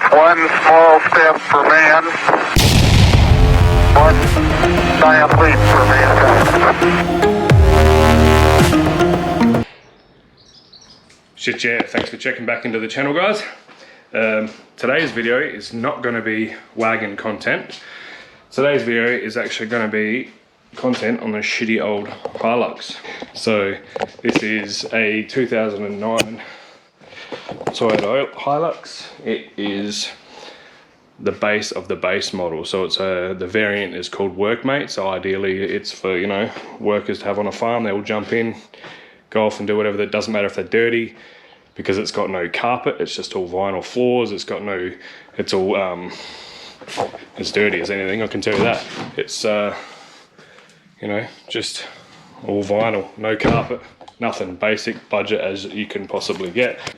That's one small step for man, one giant leap for mankind. Shit, yeah, thanks for checking back into the channel, guys. Today's video is not going to be wagon content. Today's video is actually going to be content on the shitty old Hilux. So this is a 2009 Toyota Hilux. It is the base of the base model. So it's the variant is called Workmate. So ideally it's for, you know, workers to have on a farm. They will jump in, go off and do whatever. That doesn't matter if they're dirty, because it's got no carpet. It's just all vinyl floors. It's got no, it's all as dirty as anything, I can tell you that. It's you know, just all vinyl, no carpet, nothing. Basic budget as you can possibly get.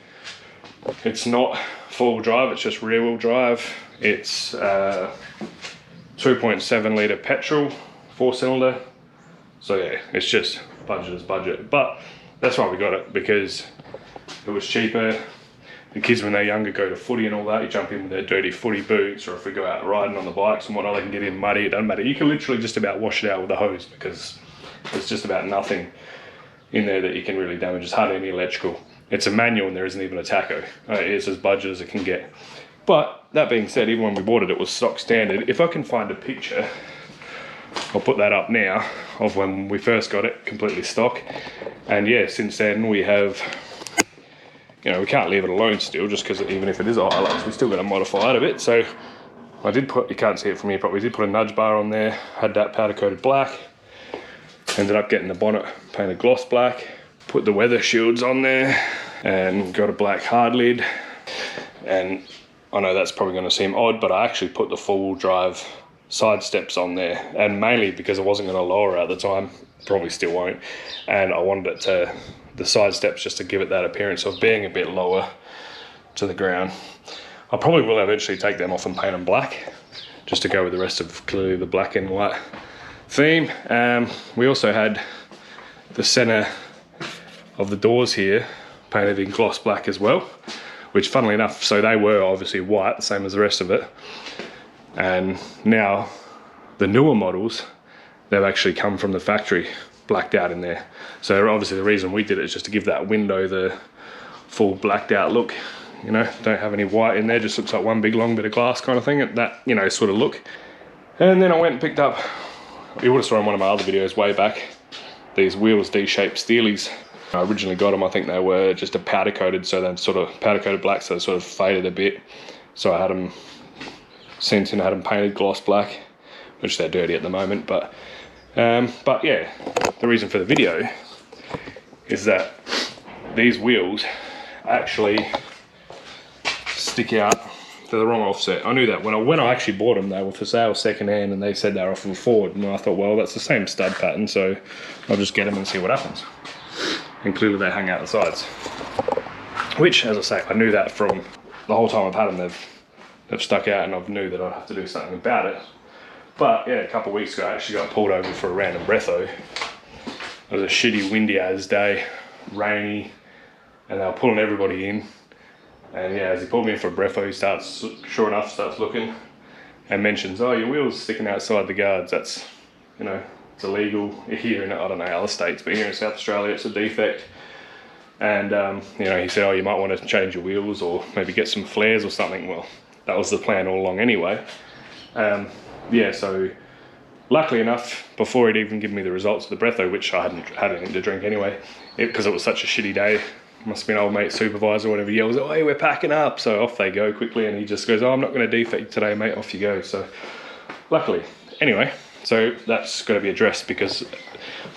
It's not full drive, it's just rear wheel drive. It's 2.7 litre petrol, 4-cylinder. So yeah, it's just budget is budget. But that's why we got it, because it was cheaper. The kids, when they're younger, go to footy and all that. You jump in with their dirty footy boots, or if we go out riding on the bikes and whatnot, they can get in muddy. It doesn't matter. You can literally just about wash it out with a hose, because there's just about nothing in there that you can really damage. It's hardly any electrical. It's a manual and there isn't even a tacho. It's as budget as it can get. But that being said, even when we bought it, it was stock standard. If I can find a picture, I'll put that up now, of when we first got it, completely stock. And yeah, since then we have, you know, we can't leave it alone still, just because even if it is a Hilux, we still got to modify it a bit. So I did put, you can't see it from here, but we did put a nudge bar on there, had that powder coated black, ended up getting the bonnet painted gloss black, put the weather shields on there, and got a black hard lid. And I know that's probably going to seem odd, but I actually put the four-wheel drive side steps on there, and mainly because I wasn't going to lower it at the time, probably still won't, and I wanted it to, the side steps, just to give it that appearance of being a bit lower to the ground. I probably will eventually take them off and paint them black, just to go with the rest of clearly the black and white theme. We also had the center of the doors here painted in gloss black as well, which funnily enough, so they were obviously white, same as the rest of it. And now the newer models, they've actually come from the factory blacked out in there. So obviously the reason we did it is just to give that window the full blacked out look. You know, don't have any white in there, just looks like one big long bit of glass kind of thing, that, you know, sort of look. And then I went and picked up, you would have saw in one of my other videos way back, these wheels D-shaped Steelies. I originally got them, I think they were just a powder coated, so they're sort of powder coated black, so they sort of faded a bit. So I had them since and had them painted gloss black, which they're dirty at the moment. But yeah, the reason for the video is that these wheels actually stick out to the wrong offset. I knew that when I actually bought them, they were for sale second hand, and they said they were off of a Ford, and I thought, well, that's the same stud pattern, so I'll just get them and see what happens. And clearly they hang out the sides, which, as I say, I knew that from the whole time I've had them. They've stuck out, and I knew that I'd have to do something about it. But yeah, a couple of weeks ago I actually got pulled over for a random breatho. It was a shitty windy as day, rainy, and they were pulling everybody in. And yeah, as he pulled me in for a breatho, he starts, sure enough, starts looking and mentions, oh, your wheel's sticking outside the guards. That's, you know, it's illegal here in, I don't know, other states, but here in South Australia it's a defect. And you know, he said, oh, you might want to change your wheels, or maybe get some flares or something. Well, that was the plan all along anyway. Yeah, so luckily enough, before he'd even given me the results of the breatho, which I hadn't had anything to drink anyway, because it was such a shitty day, must have been old mate supervisor or whatever, yells, oh, hey, we're packing up. So off they go quickly, and he just goes, oh, I'm not going to defect today, mate, off you go. So luckily, anyway, so that's got to be addressed, because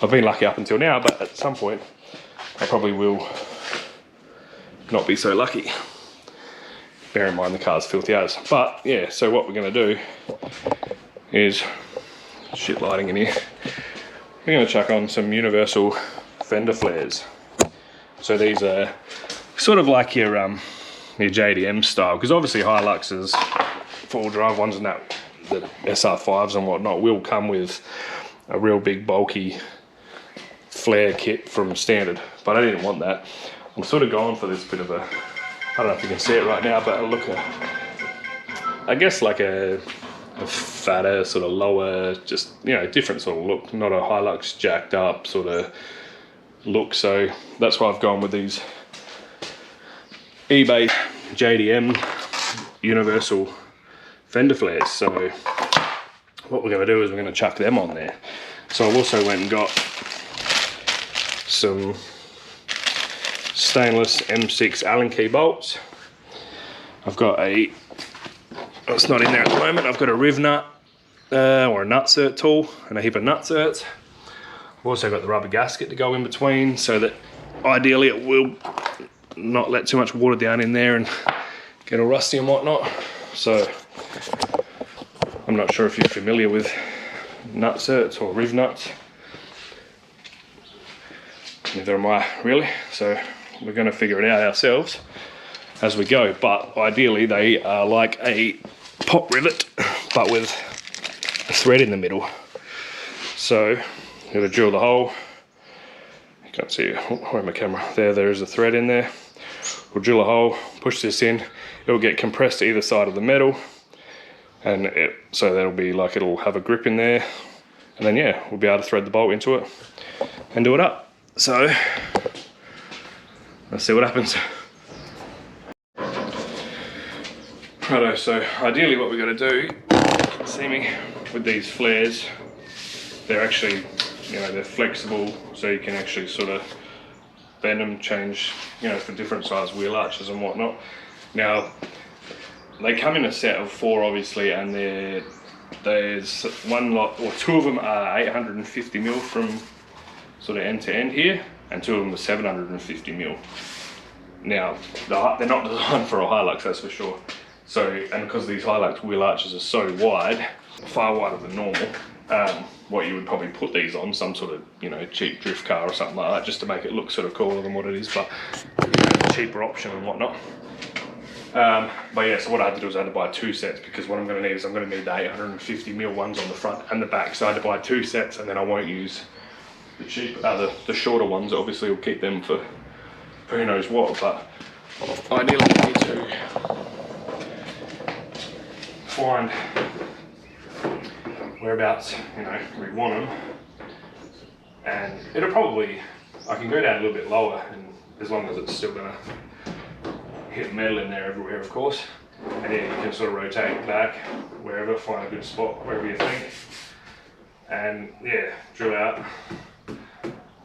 I've been lucky up until now, but at some point I probably will not be so lucky. Bear in mind the car's filthy as. But yeah, so what we're going to do is, shit lighting in here, we're going to chuck on some universal fender flares. So these are sort of like your JDM style, because obviously Hilux's four-wheel drive ones and that, the SR5s and whatnot, will come with a real big bulky flare kit from standard, but I didn't want that. I'm sort of going for this bit of a, I don't know if you can see it right now, but look, I guess like a fatter, sort of lower, just, you know, different sort of look, not a Hilux jacked up sort of look. So that's why I've gone with these eBay JDM universal fender flares. So what we're going to do is we're going to chuck them on there. So I also went and got some stainless M6 Allen key bolts. I've got a, it's not in there at the moment, I've got a Rivnut or a Nutsert tool and a heap of Nutserts. I've also got the rubber gasket to go in between so that ideally it will not let too much water down in there and get all rusty and whatnot. So I'm not sure if you're familiar with Nutserts or Rivnuts. Neither am I really, so we're going to figure it out ourselves as we go. But ideally they are like a pot rivet but with a thread in the middle. So I'm going to drill the hole. You can't see it, where my camera, there is a thread in there. We'll drill a hole, push this in, it will get compressed to either side of the metal, and so that'll be like, it'll have a grip in there, and then yeah, we'll be able to thread the bolt into it and do it up. So let's see what happens. Righto, so ideally what we're going to do, see me, with these flares, they're actually, you know, they're flexible, so you can actually sort of bend them, change, you know, for different size wheel arches and whatnot. Now, they come in a set of 4 obviously, and there's one lot, or 2 of them are 850mm from sort of end to end here, and 2 of them are 750mm. Now, they're not designed for a Hilux, that's for sure. So, and because these Hilux wheel arches are so wide, far wider than normal, what you would probably put these on, some sort of, you know, cheap drift car or something like that, just to make it look sort of cooler than what it is, but, you know, cheaper option and whatnot. But yeah, so what I had to do is I had to buy 2 sets, because what I'm going to need is I'm going to need the 850mm ones on the front and the back. So I had to buy 2 sets, and then I won't use the cheap, the shorter ones. Obviously we'll keep them for who knows what, but ideally we need to find whereabouts, you know, we want them, and it'll probably, I can go down a little bit lower, and as long as it's still gonna hit metal in there everywhere, of course, and yeah, you can sort of rotate back wherever, find a good spot wherever you think, and yeah, drill out the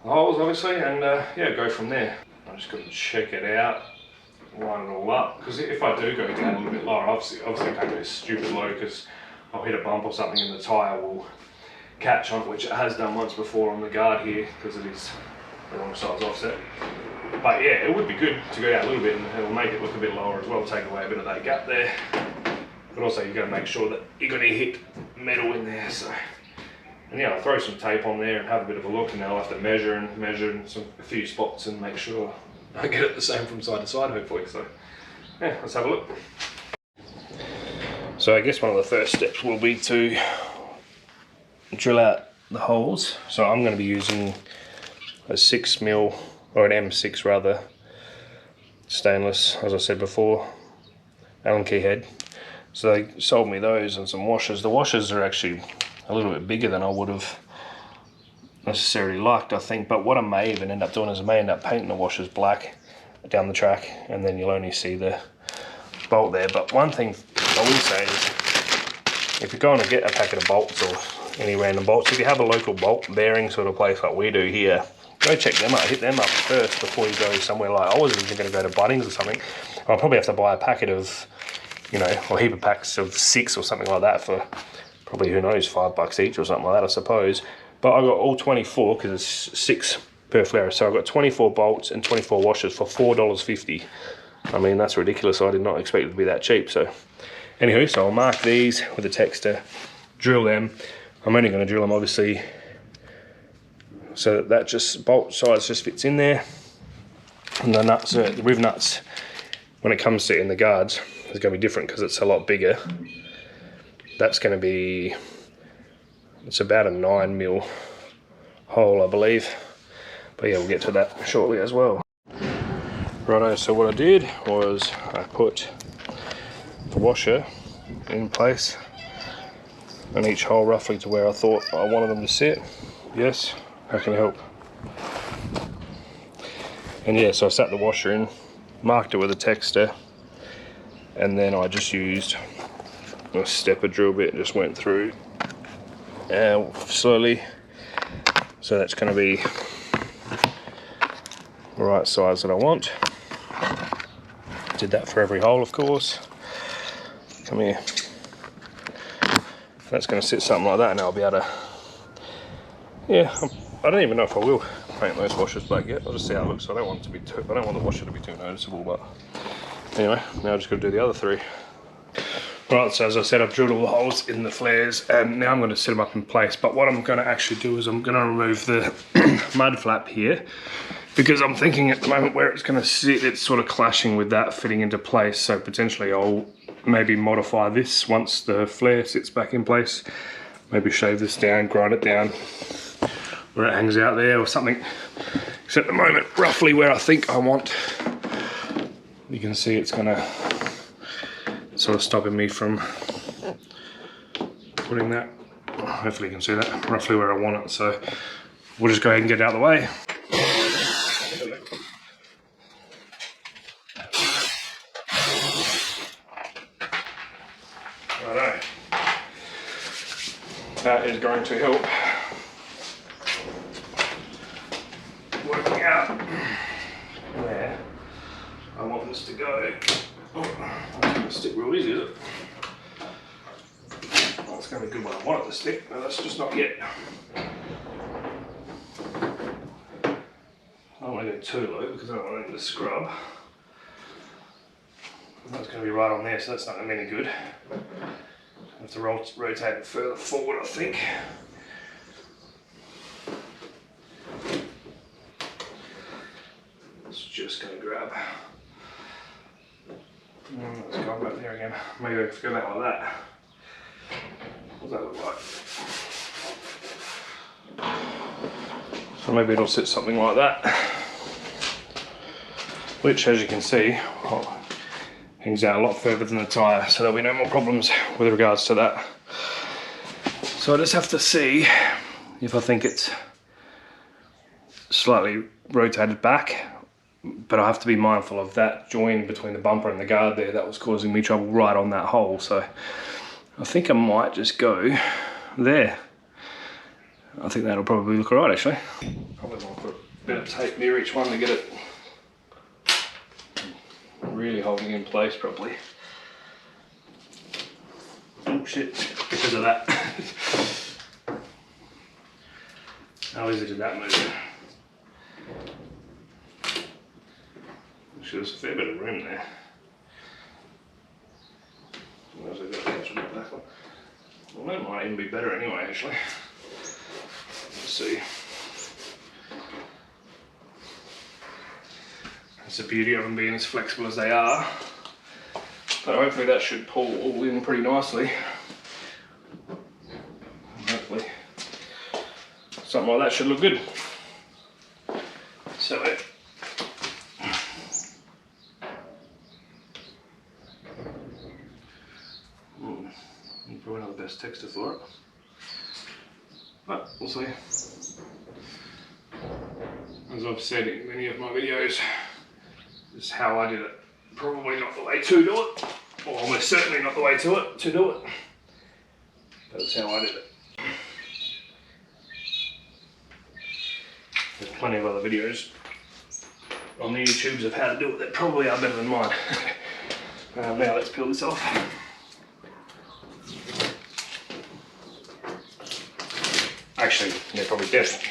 holes obviously, and yeah, go from there. I'm just going to check it out, line it all up, because if I do go down a little bit lower, obviously I can't go stupid low, because I'll hit a bump or something and the tyre will catch on, which it has done once before on the guard here, because it is the wrong size offset. But yeah, it would be good to go down a little bit, and it'll make it look a bit lower as well, take away a bit of that gap there. But also you've got to make sure that you're going to hit metal in there. So, and yeah, I'll throw some tape on there and have a bit of a look, and then I'll have to measure in a few spots and make sure I get it the same from side to side, hopefully. So yeah, let's have a look. So I guess one of the first steps will be to drill out the holes. So I'm going to be using a 6mm, or an M6 rather, stainless, as I said before, Allen key head. So they sold me those and some washers. The washers are actually a little bit bigger than I would have necessarily liked, I think, but what I may even end up doing is I may end up painting the washers black down the track, and then you'll only see the bolt there. But one thing I will say is, if you're going to get a packet of bolts or any random bolts, if you have a local bolt bearing sort of place like we do here, go check them out, hit them up first before you go somewhere. Like, I was even going to go to Bunnings or something. I'll probably have to buy a packet of, you know, or a heap of packs of 6 or something like that for probably, who knows, $5 each or something like that, I suppose. But I got all 24, because it's 6 per flare, so I've got 24 bolts and 24 washers for $4.50. I mean, that's ridiculous. I did not expect it to be that cheap. So anywho, so I'll mark these with a texter, drill them. I'm only going to drill them obviously so that just bolt size just fits in there. And the nuts, the Rivnuts, when it comes to it in the guards, is going to be different because it's a lot bigger. That's going to be, it's about a 9mm hole, I believe. But yeah, we'll get to that shortly as well. Righto, so what I did was I put the washer in place, and each hole roughly to where I thought I wanted them to sit. Yes, how can I help? And yeah, so I sat the washer in, marked it with a texter, and then I just used a stepper drill bit and just went through slowly. So that's going to be the right size that I want. Did that for every hole, of course. Come here. That's going to sit something like that, and I'll be able to, yeah, I don't even know if I will paint those washers black yet. I'll just see how it looks. I don't want it to be too, I don't want the washer to be too noticeable, but anyway, now I've just got to do the other three. Right, so as I said, I've drilled all the holes in the flares, and now I'm going to set them up in place. But what I'm going to actually do is I'm going to remove the mud flap here, because I'm thinking at the moment where it's going to sit, it's sort of clashing with that fitting into place. So potentially I'll maybe modify this once the flare sits back in place. Maybe shave this down, grind it down where it hangs out there or something. Because at the moment, roughly where I think I want, you can see it's going to sort of stopping me from putting that. Hopefully you can see that roughly where I want it. So we'll just go ahead and get it out of the way. Righto. That is going to help working out where I want this to go. Oh, that's going to stick real easy, is it? Well, it's going to be good when I want it to stick, but that's just not yet. I don't want to go too low because I don't want it to scrub. That's going to be right on there, so that's not going to be any good. I have to rotate it further forward, I think. It's just going to grab. Let's go back there again. Maybe I can go that like that. What does that look like? So maybe it'll sit something like that. Which, as you can see, hangs out a lot further than the tyre, so there'll be no more problems with regards to that. So I just have to see if I think it's slightly rotated back, but I have to be mindful of that join between the bumper and the guard there. That was causing me trouble right on that hole, so I think I might just go there. I think that'll probably look alright, actually. Probably want to put a bit of tape near each one to get it really holding in place properly. Oh shit, because of that. How easy did that move? Actually, there's a fair bit of room there. Well, that might even be better anyway, actually. Let's see. That's the beauty of them being as flexible as they are. But hopefully that should pull all in pretty nicely. And hopefully something like that should look good. So probably not the best texture for it, but we'll see. As I've said in many of my videos, this is how I did it. Probably not the way to do it, or almost certainly not the way to do it, but that's how I did it. There's plenty of other videos on the YouTubes of how to do it that probably are better than mine. Now let's peel this off. Actually, they're probably definitely.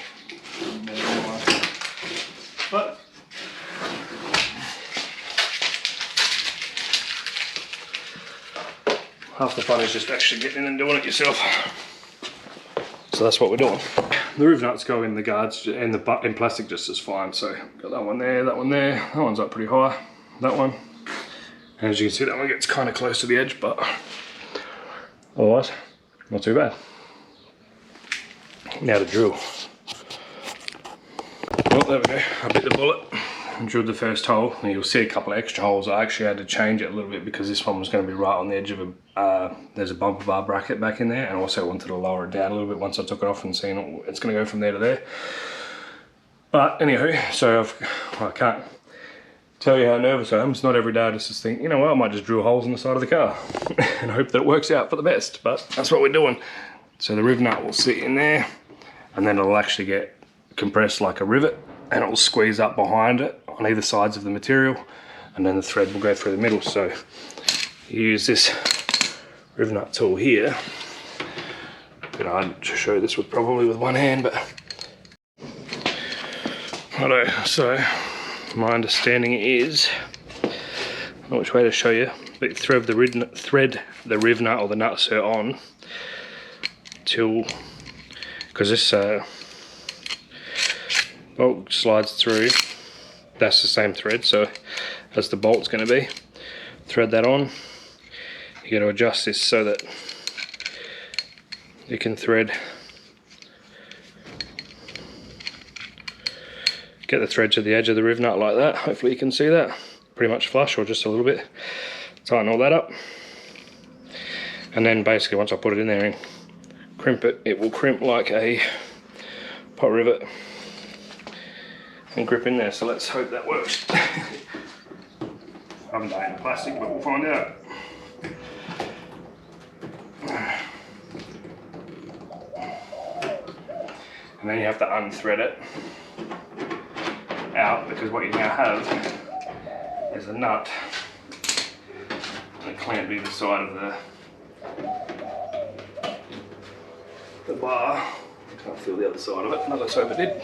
But half the fun is just actually getting in and doing it yourself. So that's what we're doing. The Rivnuts go in the guards and the in plastic just as fine. So got that one there, that one there. That one's up pretty high. That one. And as you can see, that one gets kind of close to the edge, but otherwise, not too bad. Now to drill. Oh, there we go. I bit the bullet. drilled the first hole, and you'll see a couple of extra holes. I actually had to change it a little bit because this one was going to be right on the edge of a, there's a bumper bar bracket back in there, and also wanted to lower it down a little bit once I took it off and seen it's going to go from there to there. But anywho, so I can't tell you how nervous I am. It's not every day I just think, you know what, I might just drill holes in the side of the car and hope that it works out for the best, but that's what we're doing. So the Rivnut will sit in there, and then it'll actually get compressed like a rivet, and it will squeeze up behind it on either sides of the material, and then the thread will go through the middle. So you use this Rivnut tool here. Bit hard to show this with probably with one hand, but righto. So my understanding is, I don't know which way to show you, but you thread the Rivnut or the Nutsert on till, because this bolt slides through, that's the same thread, so as the bolt's going to be, thread that on. You got to adjust this so that you can thread, get the thread to the edge of the Rivnut like that. Hopefully you can see that, pretty much flush or just a little bit. Tighten all that up, and then basically once I put it in there and crimp it, it will crimp like a pot rivet and grip in there. So let's hope that works. I haven't done it in plastic, but we'll find out. And then you have to unthread it out, because what you now have is a nut and a clamp either side of the bar. I can't feel the other side of it, no, let's hope it did.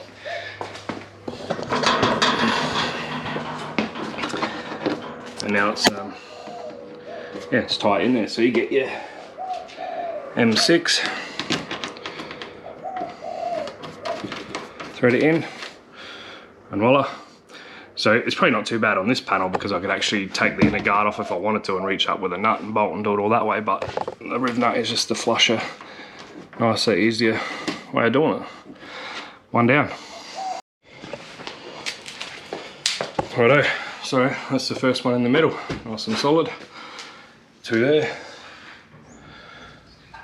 And now it's yeah, it's tight in there, so you get your M6, thread it in, and voila. So it's probably not too bad on this panel, because I could actually take the inner guard off if I wanted to and reach up with a nut and bolt and do it all that way, but the Rivnut is just the flusher, nicer, easier way of doing it. One down. Righto, so that's the first one in the middle, nice and solid. Two there.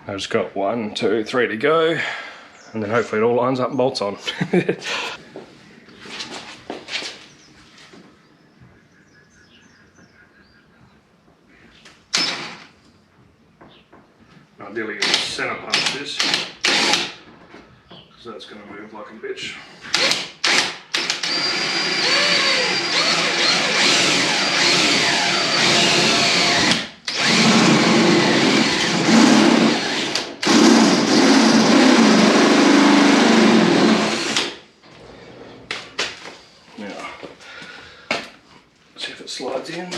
I've just got 1, 2, 3 to go, and then hopefully it all lines up and bolts on. Ideally you'll center punch this, because that's going to move like a bitch. Now, see if it slides in.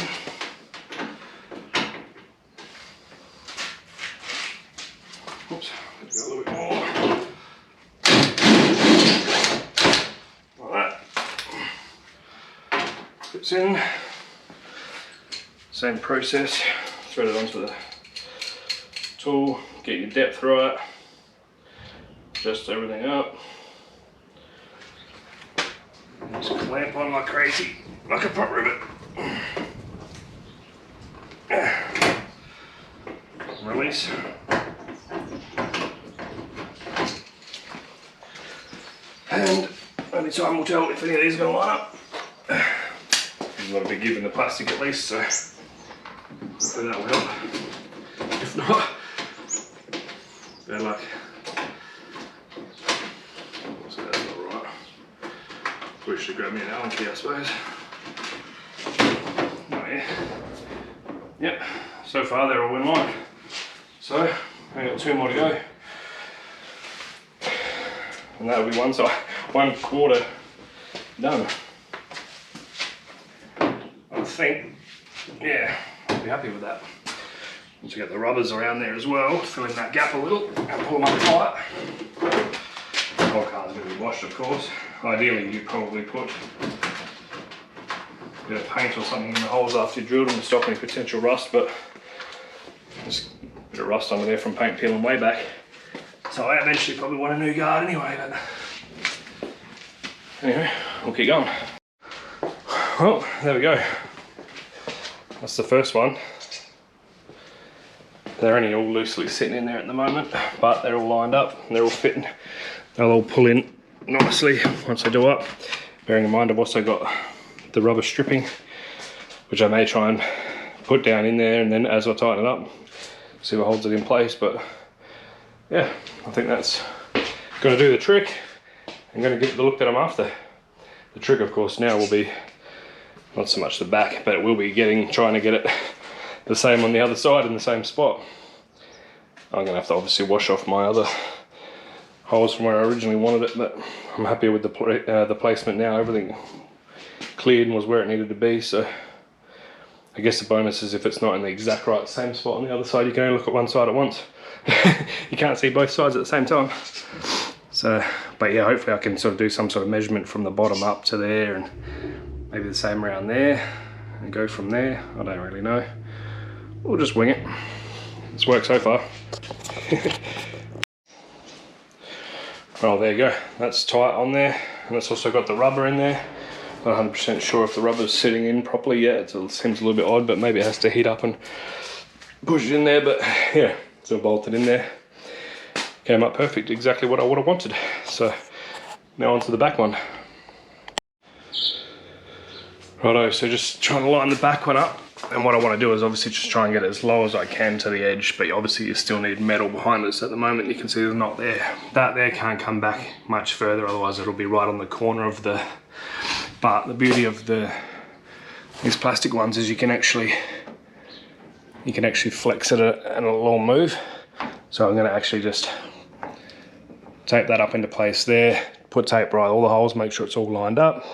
Oops, let's go a little bit more. Like that. Fits in. Same process. Thread it onto the tool, get your depth right, adjust everything up. Just clamp on like crazy, like a pot rivet. Release. And only time will tell if any of these are going to line up. There's a lot of big give in the plastic at least, so hopefully that will help. If not, bad luck. So that's not right. We should grab me an Allen key, I suppose. Oh yeah. Yep, so far they're all in line. So, I've got 2 more to go. And that'll be 1/4 done. I think, yeah, I'll be happy with that. Once you get the rubbers around there as well, fill in that gap a little and pull them up tight. The whole car's going to be washed, of course. Ideally, you probably put a bit of paint or something in the holes after you drilled them to stop any potential rust, but there's a bit of rust under there from paint peeling way back. So I eventually probably want a new guard anyway, but anyway, we'll keep going. Well, there we go. That's the first one. They're only all loosely sitting in there at the moment, but they're all lined up, they're all fitting. They'll all pull in nicely once they do up. Bearing in mind I've also got the rubber stripping, which I may try and put down in there, and then as I tighten it up, see what holds it in place. But yeah, I think that's going to do the trick. I'm going to get the look that I'm after. The trick, of course, now will be not so much the back, but it will be trying to get it the same on the other side in the same spot. I'm going to have to obviously wash off my other holes from where I originally wanted it, but I'm happy with the placement now. Everything cleared and was where it needed to be. So I guess the bonus is if it's not in the exact right same spot on the other side, you can only look at one side at once. You can't see both sides at the same time. So, but yeah, hopefully I can sort of do some sort of measurement from the bottom up to there, and maybe the same around there, and go from there. I don't really know. We'll just wing it. It's worked so far. Well, there you go. That's tight on there, and it's also got the rubber in there. Not 100% sure if the rubber's sitting in properly yet. It seems a little bit odd, but maybe it has to heat up and push it in there. But yeah, it's all bolted in there. Came up perfect, exactly what I would have wanted. So now onto the back one. Righto, so just trying to line the back one up. And what I want to do is obviously just try and get it as low as I can to the edge, but obviously you still need metal behind us at the moment. You can see there's not there. That there can't come back much further, otherwise it'll be right on the corner of the... But the beauty of these plastic ones is you can actually flex it and it'll all move. So I'm going to actually just tape that up into place there, put tape right all the holes, make sure it's all lined up,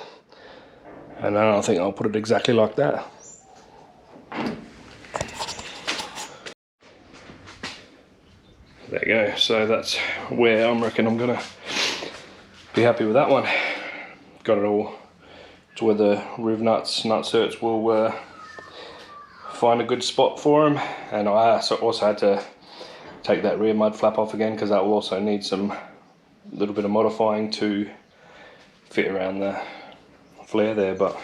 and then I think I'll put it exactly like that. There you go. So that's where I reckon I'm gonna be happy with that one. Got it all to where the Rivnuts, Nutserts will find a good spot for them, and I also had to take that rear mud flap off again because that will also need some little bit of modifying to fit around the flare there. But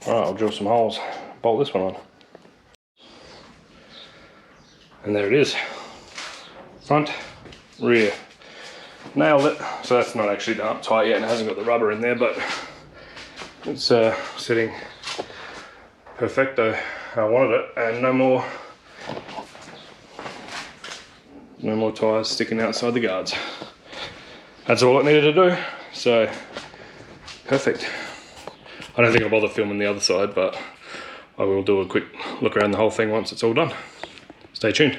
alright, I'll drill some holes, bolt this one on, and there it is. Front, rear, nailed it. So that's not actually done up tight yet and it hasn't got the rubber in there, but it's sitting perfecto. I wanted it, and no more tyres sticking outside the guards. That's all it needed to do, so perfect. I don't think I'll bother filming the other side, but I will do a quick look around the whole thing once it's all done. Stay tuned.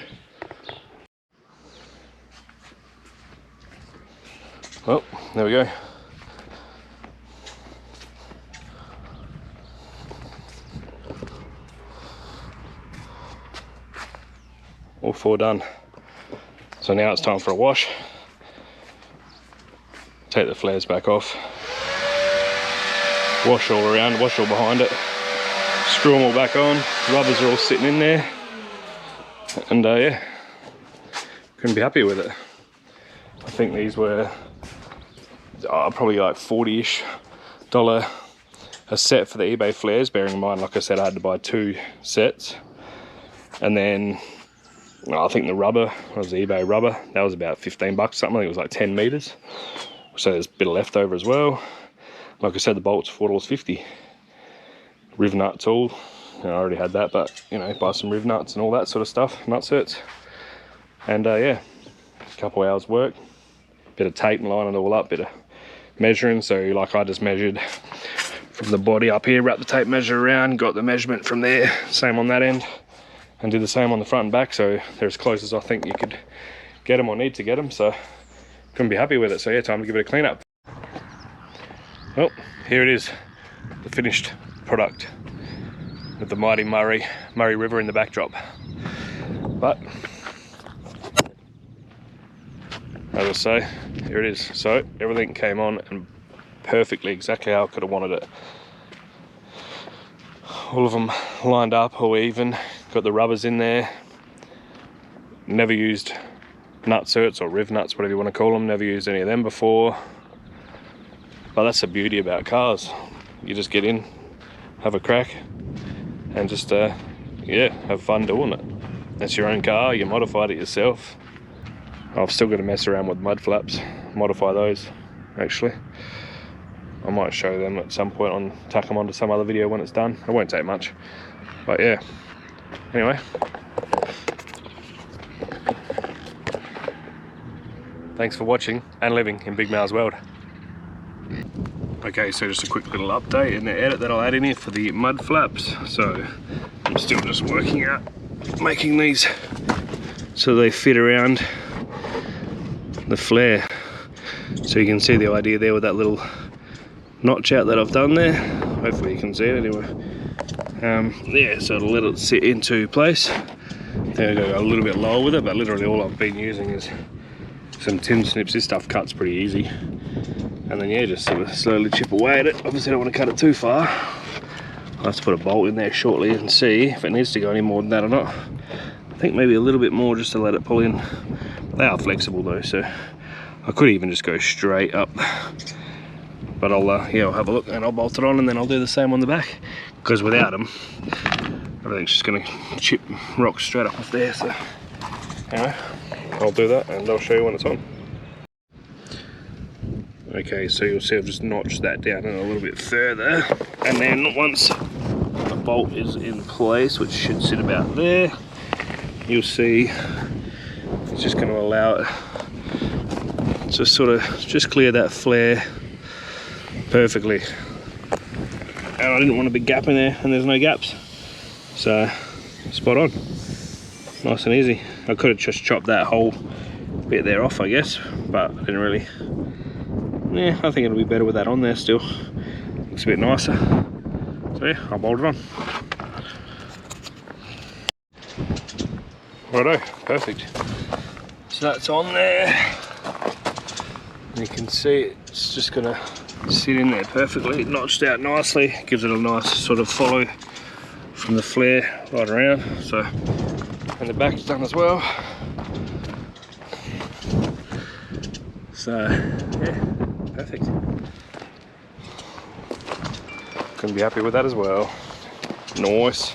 Well, there we go. All four done. So now it's time for a wash. Take the flares back off. Wash all around, wash all behind it. Screw them all back on. Rubbers are all sitting in there. And yeah, couldn't be happier with it. I think these were probably like $40-ish a set for the eBay flares, bearing in mind, like I said, I had to buy 2 sets. And then I think the rubber was the eBay rubber, that was about 15 bucks something. I think it was like 10 meters, so there's a bit of leftover as well. Like I said, the bolts $4.50. Rivnuts all, I already had that, but you know, buy some Rivnuts and all that sort of stuff, Nutserts. And yeah, a couple hours work, bit of tape and lining it all up, bit of measuring. So like I just measured from the body up here, wrapped the tape measure around, got the measurement from there, same on that end, and did the same on the front and back. So they're as close as I think you could get them or need to get them. So couldn't be happy with it. So yeah, time to give it a clean up. Well, here it is, the finished product with the mighty Murray River in the backdrop. But as I say, here it is. So everything came on and perfectly, exactly how I could have wanted it. All of them lined up, all even. Got the rubbers in there. Never used Nutserts or Rivnuts, whatever you want to call them. Never used any of them before. But that's the beauty about cars. You just get in have a crack and just yeah, have fun doing it. It's your own car, you modified it yourself. I've still got to mess around with mud flaps, modify those actually. I might show them at some point, tuck them onto some other video when it's done. It won't take much, but yeah. Anyway, thanks for watching and living in Big Mal's world. Okay, so just a quick little update in the edit that I'll add in here for the mud flaps. So I'm still just working out making these so they fit around the flare. So you can see the idea there with that little notch out that I've done there. Hopefully you can see it anyway. Yeah, so it'll let it sit into place. Then I go a little bit lower with it, but literally all I've been using is some tin snips. This stuff cuts pretty easy. And then yeah, just sort of slowly chip away at it. Obviously I don't want to cut it too far. I'll have to put a bolt in there shortly and see if it needs to go any more than that or not. I think maybe a little bit more just to let it pull in. They are flexible though, so I could even just go straight up. But I'll yeah, I'll have a look and I'll bolt it on, and then I'll do the same on the back. Because without them, everything's just going to chip rocks straight up off there. So anyway, I'll do that and I'll show you when it's on. Okay, so you'll see I've just notched that down in a little bit further, and then once the bolt is in place, which should sit about there, you'll see it's just going to allow it to sort of just clear that flare perfectly. And I didn't want a big gap in there, and there's no gaps, so spot on, nice and easy. I could have just chopped that whole bit there off, I guess, but I didn't really. Yeah, I think it'll be better with that on there still. Looks a bit nicer. So yeah, I'll bolt it on. Righto, perfect. So that's on there. You can see it's just gonna sit in there perfectly, notched out nicely. Gives it a nice sort of follow from the flare right around. So, and the back's done as well. So yeah, perfect. Couldn't be happy with that as well. Nice.